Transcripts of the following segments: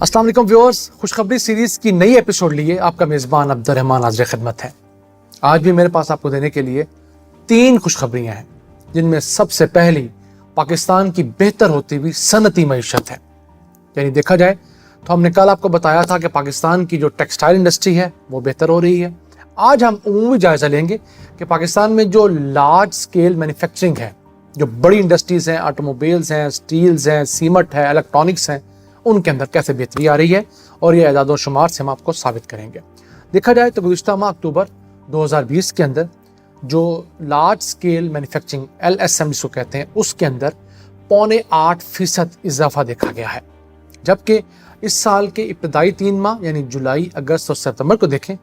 अस्सलाम वालेकुम व्यूअर्स, खुशखबरी सीरीज की नई एपिसोड लिए आपका मेज़बान अब्दुर्रहमान हाज़िर खिदमत है। आज भी मेरे पास आपको देने के लिए 3 खुशखबरियाँ हैं, जिनमें सबसे पहली पाकिस्तान की बेहतर होती हुई सनती मईशत है। यानी देखा जाए तो हमने कल आपको बताया था कि पाकिस्तान की जो टेक्सटाइल इंडस्ट्री है वो बेहतर हो रही है। आज हम उमूमी जायज़ा लेंगे कि पाकिस्तान में जो लार्ज स्केल मैन्युफैक्चरिंग है, जो बड़ी इंडस्ट्रीज़ हैं, ऑटोमोबाइल्स हैं, स्टील्स हैं, सीमेंट है, इलेक्ट्रॉनिक्स हैं, उनके अंदर कैसे बेहतरी आ रही है और ये एदाद शुमार से हम आपको साबित करेंगे। देखा जाए तो गुज़िश्ता माह अक्टूबर 2020 के अंदर जो लार्ज स्केल मैन्युफैक्चरिंग LSM जिसको कहते हैं, उसके अंदर 8.25% इजाफा देखा गया है। जबकि इस साल के इब्तदाई 3 माह यानी जुलाई, अगस्त और सितंबर को देखें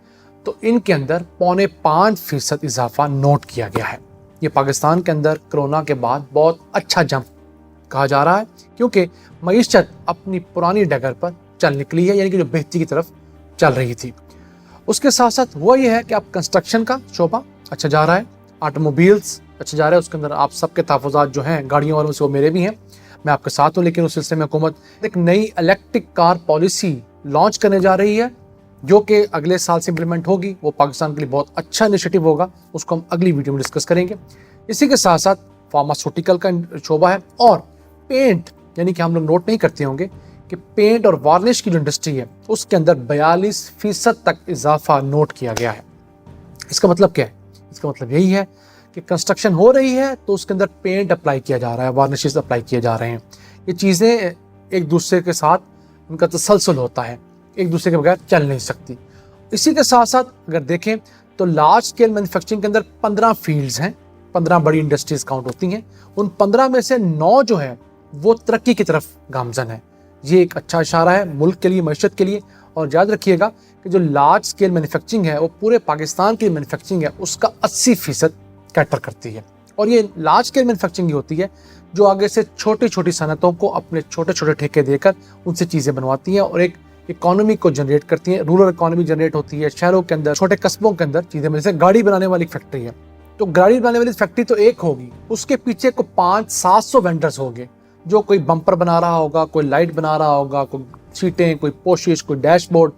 तो इनके अंदर 5.5% इजाफा नोट किया गया है। ये पाकिस्तान के अंदर कोरोना के बाद बहुत अच्छा जंप कहा जा रहा है, क्योंकि मईशत अपनी पुरानी डगर पर चल निकली है, यानी कि जो बेहतरी की तरफ चल रही थी। उसके साथ साथ हुआ यह है कि आप कंस्ट्रक्शन का शोबा अच्छा जा रहा है, ऑटोमोबाइल्स अच्छा जा रहा है। उसके अंदर आप सबके तहफ़्फ़ुज़ात जो हैं गाड़ियों वालों से, वो मेरे भी हैं, मैं आपके साथ हूँ। लेकिन उस सिलसिले में हुकूमत एक नई इलेक्ट्रिक कार पॉलिसी लॉन्च करने जा रही है, जो कि अगले साल से इम्प्लीमेंट होगी। वो पाकिस्तान के लिए बहुत अच्छा इनिशिएटिव होगा, उसको हम अगली वीडियो में डिस्कस करेंगे। इसी के साथ साथ फार्मास्यूटिकल का शोबा है और पेंट, यानी कि हम लोग नोट नहीं करते होंगे कि पेंट और वार्निश की जो इंडस्ट्री है उसके अंदर 42% तक इजाफा नोट किया गया है। इसका मतलब क्या है? इसका मतलब यही है कि कंस्ट्रक्शन हो रही है तो उसके अंदर पेंट अप्लाई किया जा रहा है, वार्निशेस अप्लाई किए जा रहे हैं। ये चीज़ें एक दूसरे के साथ उनका तसलसल होता है, एक दूसरे के बगैर चल नहीं सकती। इसी के साथ साथ अगर देखें तो लार्ज स्केल मैन्युफैक्चरिंग के अंदर 15 फील्ड्स हैं, 15 बड़ी इंडस्ट्रीज काउंट होती हैं। उन 15 में से 9 जो है वो तरक्की की तरफ गामजन है। ये एक अच्छा इशारा है मुल्क के लिए, मईशत के लिए। और याद रखिएगा कि जो लार्ज स्केल मैन्युफैक्चरिंग है वो पूरे पाकिस्तान की मैन्युफैक्चरिंग है उसका 80% कैटर करती है। और ये लार्ज स्केल मैन्युफैक्चरिंग होती है जो आगे से छोटी छोटी सनतों को अपने छोटे छोटे ठेके देकर उनसे चीज़ें बनवाती हैं और एक इकोनॉमी को जनरेट करती हैं। रूरल इकोनॉमी जनरेट होती है शहरों के अंदर, छोटे कस्बों के अंदर चीज़ें। जैसे गाड़ी बनाने वाली फैक्ट्री है, तो गाड़ी बनाने वाली फैक्ट्री तो एक होगी, उसके पीछे को 500-700 वेंडर्स होंगे, जो कोई बम्पर बना रहा होगा, कोई लाइट बना रहा होगा, कोई सीटें, कोई पोशिश, कोई डैशबोर्ड।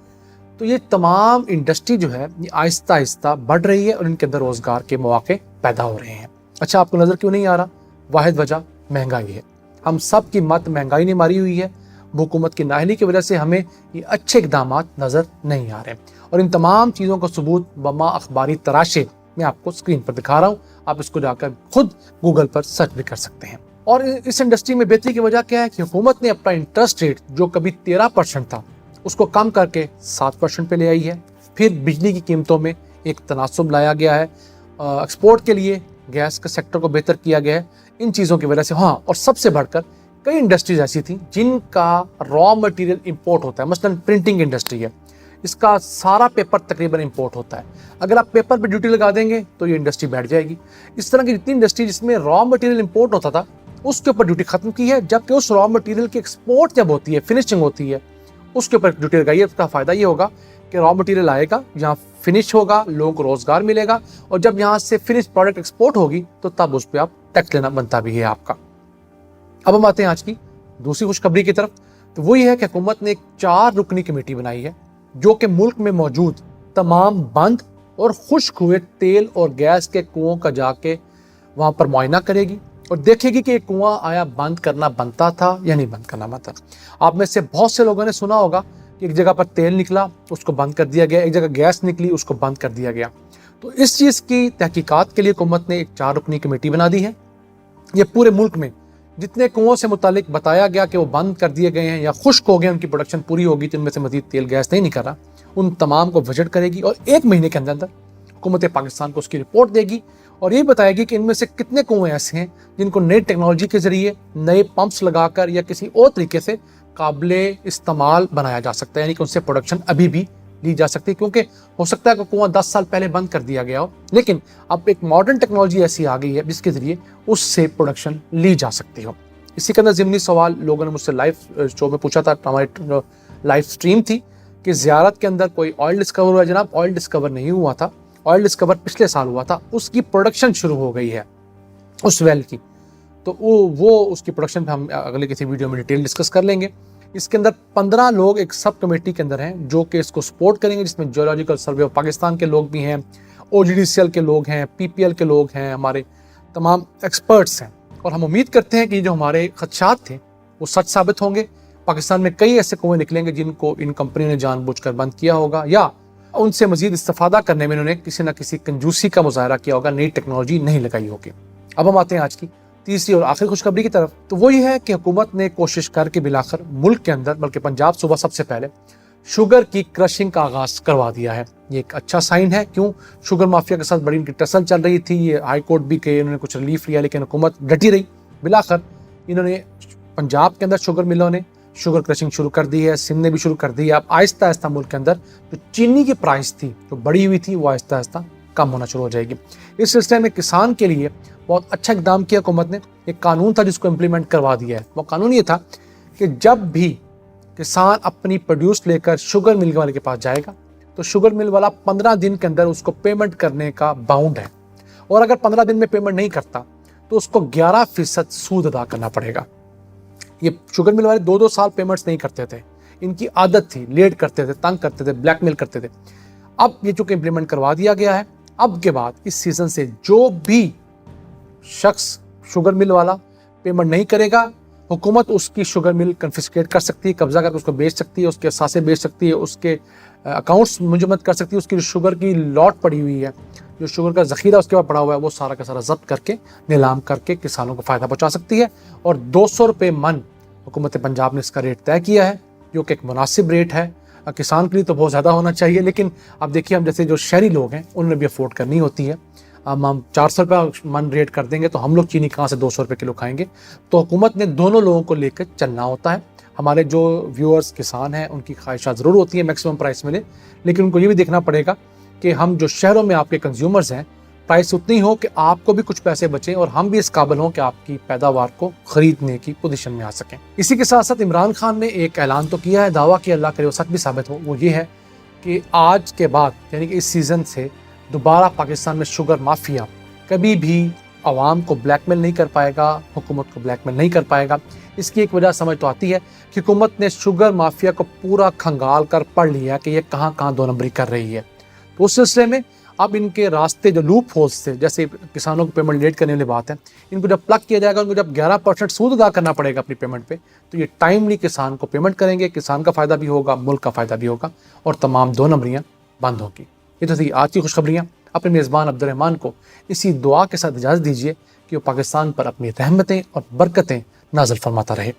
तो ये तमाम इंडस्ट्री जो है ये आहिस्ता आहिस्ता बढ़ रही है और इनके अंदर रोजगार के मौके पैदा हो रहे हैं। अच्छा, आपको नजर क्यों नहीं आ रहा? वाहिद वजह महंगाई है। हम सब की मत महंगाई ने मारी हुई है। हुकूमत की नाअहली की वजह से हमें ये अच्छे इक़दाम नजर नहीं आ रहे और इन तमाम चीज़ों का सबूत बमा अखबारी तराशे मैं आपको स्क्रीन पर दिखा रहा हूँ। आप इसको जाकर खुद गूगल पर सर्च भी कर सकते हैं। और इस इंडस्ट्री में बेहतरी की वजह क्या है कि हुकूमत ने अपना इंटरेस्ट रेट जो कभी 13% था उसको कम करके 7% पे ले आई है। फिर बिजली की कीमतों में एक तनासुब लाया गया है। एक्सपोर्ट के लिए गैस के सेक्टर को बेहतर किया गया है। इन चीज़ों की वजह से हाँ, और सबसे बढ़कर कई इंडस्ट्रीज ऐसी थी जिनका रॉ मटेरियल इंपोर्ट होता है। मसलन प्रिंटिंग इंडस्ट्री है, इसका सारा पेपर तकरीबन इंपोर्ट होता है। अगर आप पेपर पे ड्यूटी लगा देंगे तो ये इंडस्ट्री बैठ जाएगी। इस तरह की जितनी इंडस्ट्री जिसमें रॉ मटेरियल इंपोर्ट होता था उसके ऊपर ड्यूटी खत्म की है, जबकि उस रॉ मटेरियल की एक्सपोर्ट जब होती है, फिनिशिंग होती है, उसके ऊपर ड्यूटी लगाई है। उसका फायदा ये होगा कि रॉ मटेरियल आएगा, यहाँ फिनिश होगा, लोगों को रोजगार मिलेगा और जब यहाँ से फिनिश प्रोडक्ट एक्सपोर्ट होगी तो तब उस पर आप टैक्स लेना बनता भी है आपका। अब हम आते हैं आज की दूसरी खुशखबरी की तरफ। तो वो ये है कि हुकूमत ने एक 4 रुकनी कमेटी बनाई है जो कि मुल्क में मौजूद तमाम बंद और खुश्क हुए तेल और गैस के कुओं का जाके वहाँ पर मुआयना करेगी और देखेगी कि कुआं आया बंद करना बनता था या नहीं बंद करना बनता। आप में से बहुत से लोगों ने सुना होगा कि एक जगह पर तेल निकला, उसको बंद कर दिया गया, एक जगह गैस निकली, उसको बंद कर दिया गया। तो इस चीज़ की तहकीकात के लिए हुकूमत ने एक 4 रुकनी कमेटी बना दी है। ये पूरे मुल्क में जितने कुओं से मुतालिक बताया गया कि वो बंद कर दिए गए हैं या खुश्क हो गए, उनकी प्रोडक्शन पूरी होगी तो इनमें से मजीद तेल गैस नहीं निकल रहा, उन तमाम को विजिट करेगी और 1 महीने के अंदर अंदर हुकूमत पाकिस्तान को उसकी रिपोर्ट देगी और ये बताएगी कि इनमें से कितने कुएं ऐसे हैं जिनको नई टेक्नोलॉजी के जरिए नए पंप्स लगाकर या किसी और तरीके से काबिले इस्तेमाल बनाया जा सकता है, यानी कि उनसे प्रोडक्शन अभी भी ली जा सकती है। क्योंकि हो सकता है कि कुआं 10 साल पहले बंद कर दिया गया हो, लेकिन अब एक मॉडर्न टेक्नोलॉजी ऐसी आ गई है जिसके जरिए उससे प्रोडक्शन ली जा सकती हो। इसी के अंदर ज़िमनी सवाल लोगों ने मुझसे लाइव शो में पूछा था, हमारी लाइव स्ट्रीम थी कि ज़ियारत के अंदर कोई ऑयल डिस्कवर हुआ। जनाब, ऑयल डिस्कवर नहीं हुआ था, ऑयल डिस्कवर पिछले साल हुआ था, उसकी प्रोडक्शन शुरू हो गई है उस वेल की। तो वो उसकी प्रोडक्शन पे हम अगले किसी वीडियो में डिटेल डिस्कस कर लेंगे। इसके अंदर 15 लोग एक सब कमेटी के अंदर हैं जो कि इसको सपोर्ट करेंगे, जिसमें जियोलॉजिकल सर्वे ऑफ पाकिस्तान के लोग भी हैं, OGDCL के लोग हैं, PPL के लोग हैं, हमारे तमाम एक्सपर्ट्स हैं। और हम उम्मीद करते हैं कि जो हमारे खदशात थे वो सच साबित होंगे। पाकिस्तान में कई ऐसे कुएं निकलेंगे जिनको इन कंपनियों ने जानबूझकर बंद किया होगा, या उनसे मजीद इस्तेफादा करने में इन्होंने किसी न किसी कंजूसी का मुजाहरा किया होगा, नई टेक्नोलॉजी नहीं लगाई होगी। अब हम आते हैं आज की तीसरी और आखिरी खुशखबरी की तरफ। तो वो ये है कि हुकूमत ने कोशिश करके बिलाकर मुल्क के अंदर, बल्कि पंजाब सूबा सबसे पहले, शुगर की क्रशिंग का आगाज करवा दिया है। ये एक अच्छा साइन है। क्यों? शुगर माफिया के साथ बड़ी इनकी टसल चल रही थी, ये हाई कोर्ट भी गए, उन्होंने कुछ रिलीफ लिया, लेकिन हुकूमत डटी रही। बिलाकर इन्होंने पंजाब के अंदर शुगर मिलों ने शुगर क्रशिंग शुरू कर दी है, सिंध ने भी शुरू कर दी है। अब आहिस्ता आहिस्ता मुल्क के अंदर जो चीनी की प्राइस थी, जो बढ़ी हुई थी, वो आहिस्ता आहिस्ता कम होना शुरू हो जाएगी। इस सिलसिले में किसान के लिए बहुत अच्छा इकदाम किया हुकूमत ने। एक कानून था जिसको इम्प्लीमेंट करवा दिया है। वो कानून ये था कि जब भी किसान अपनी प्रोड्यूस लेकर शुगर मिल वाले के पास जाएगा तो शुगर मिल वाला 15 दिन के अंदर उसको पेमेंट करने का बाउंड है, और अगर 15 दिन में पेमेंट नहीं करता तो उसको 11% सूद अदा करना पड़ेगा। ये शुगर मिल वाले 2-2 साल पेमेंट्स नहीं करते थे, इनकी आदत थी, लेट करते थे, तंग करते थे, ब्लैकमेल करते थे। अब ये चूंकि इम्प्लीमेंट करवा दिया गया है, अब के बाद इस सीजन से जो भी शख्स शुगर मिल वाला पेमेंट नहीं करेगा, हुकूमत उसकी शुगर मिल कन्फिस्केट कर सकती है, कब्जा करके उसको बेच सकती है, उसके असासे बेच सकती है, उसके अकाउंट्स मुंजमद कर सकती है, उसकी जो शुगर की लॉट पड़ी हुई है, जो शुगर का ज़ख़ीरा उसके पास पड़ा हुआ है, वो सारा का सारा जब्त करके नीलाम करके किसानों को फ़ायदा पहुँचा सकती है। और 200 रुपये मन हुकूमत पंजाब ने इसका रेट तय किया है, जो कि एक मुनासिब रेट है। किसान के लिए तो बहुत ज़्यादा होना चाहिए, लेकिन अब देखिए, हम जैसे जो शहरी लोग हैं उन्होंने भी अफोर्ड करनी होती है। अब हम 400 रुपये मन रेट कर देंगे तो हम लोग चीनी कहाँ से 200 रुपये किलो खाएंगे। तो हुकूमत ने दोनों लोगों को लेकर चलना होता है। हमारे जो व्यूअर्स किसान हैं उनकी ख्वाहिशात ज़रूर होती है मैक्सिमम प्राइस मिले, लेकिन उनको ये भी देखना पड़ेगा कि हम जो शहरों में आपके कंज्यूमर्स हैं, प्राइस उतनी हो कि आपको भी कुछ पैसे बचें और हम भी इस काबिल हों कि आपकी पैदावार को खरीदने की पोजीशन में आ सकें। इसी के साथ साथ इमरान खान ने एक ऐलान तो किया है, दावा कि अल्लाह करे वो सच भी साबित हो। वो ये है कि आज के बाद, यानी कि इस सीज़न से दोबारा पाकिस्तान में शुगर माफिया कभी भी आवाम को ब्लैकमेल नहीं कर पाएगा, हुकूमत को ब्लैकमेल नहीं कर पाएगा। इसकी एक वजह समझ तो आती है कि हुकूमत ने शुगर माफिया को पूरा खंगाल कर पढ़ लिया कि ये कहाँ कहाँ दो नंबरी कर रही है। तो उस सिलसिले में अब इनके रास्ते जो लूप होल्स थे, जैसे किसानों को पेमेंट लेट करने वाली बात है, इनको जब प्लग किया जाएगा, उनको जब 11% सूद अदा करना पड़ेगा अपनी पेमेंट पे, तो ये टाइमली किसान को पेमेंट करेंगे, किसान का फ़ायदा भी होगा, मुल्क का फ़ायदा भी होगा, और तमाम दो नंबरियाँ बंद होगी। ये तो थी आज की खुशखबरियाँ। अपने मेज़बान अब्दुर्रहमान को इसी दुआ के साथ इजाज़त दीजिए कि वो पाकिस्तान पर अपनी रहमतें और बरकतें नाज़िल फरमाता रहे।